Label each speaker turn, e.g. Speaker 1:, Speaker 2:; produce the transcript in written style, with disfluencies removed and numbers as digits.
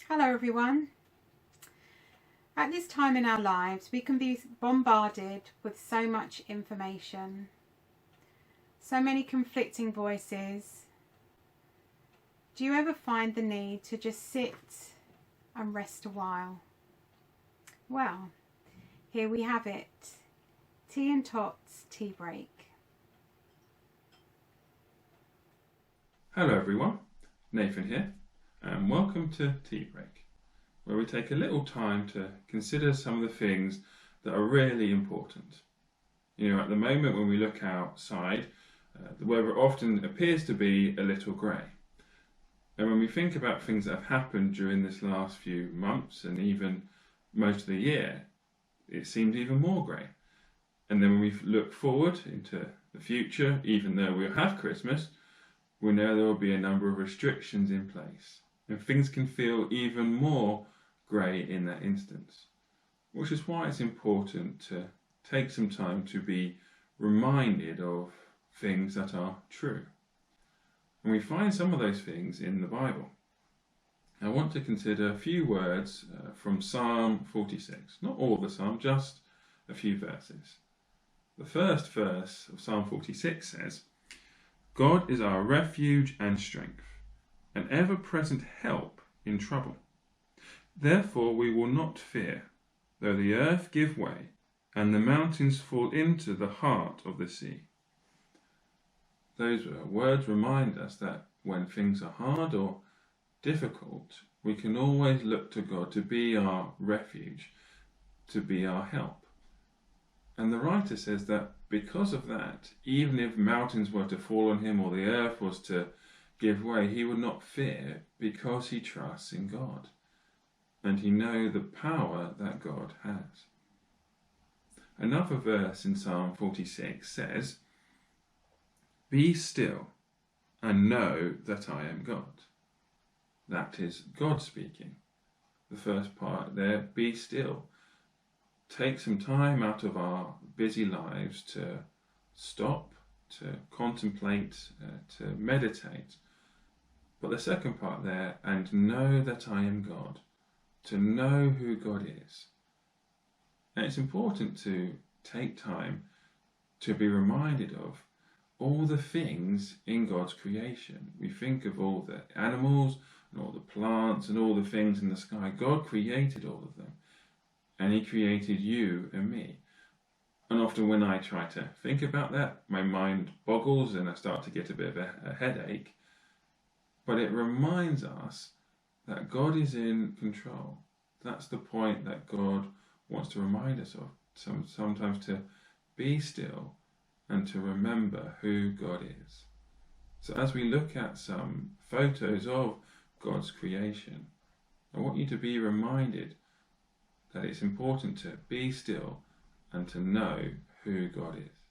Speaker 1: Hello everyone. At this time in our lives, we can be bombarded with so much information, so many conflicting voices. Do you ever find the need to just sit and rest a while? Well, here we have it. Tea and Tots tea break.
Speaker 2: Hello everyone, Nathan here, and welcome to Tea Break, where we take a little time to consider some of the things that are really important. At the moment when we look outside, the weather often appears to be a little grey. And when we think about things that have happened during this last few months and even most of the year, it seems even more grey. And then when we look forward into the future, even though we'll have Christmas, we know there will be a number of restrictions in place, and things can feel even more grey in that instance, which is why it's important to take some time to be reminded of things that are true. And we find some of those things in the Bible. I want to consider a few words from Psalm 46, not all of the Psalm, just a few verses. The first verse of Psalm 46 says, "God is our refuge and strength, an ever-present help in trouble. Therefore we will not fear, though the earth give way, and the mountains fall into the heart of the sea." Those words remind us that when things are hard or difficult, we can always look to God to be our refuge, to be our help. And the writer says that because of that, even if mountains were to fall on him or the earth was to give way, he would not fear because he trusts in God. And he knows the power that God has. Another verse in Psalm 46 says, "Be still and know that I am God." That is God speaking. The first part there, be still. Take some time out of our busy lives to stop, to contemplate, to meditate. But the second part there, and know that I am God, to know who God is. And it's important to take time to be reminded of all the things in God's creation. We think of all the animals and all the plants and all the things in the sky. God created all of them. And he created you and me. And often when I try to think about that, my mind boggles and I start to get a bit of a headache. But it reminds us that God is in control. That's the point that God wants to remind us of. Sometimes to be still and to remember who God is. So as we look at some photos of God's creation, I want you to be reminded that it's important to be still and to know who God is.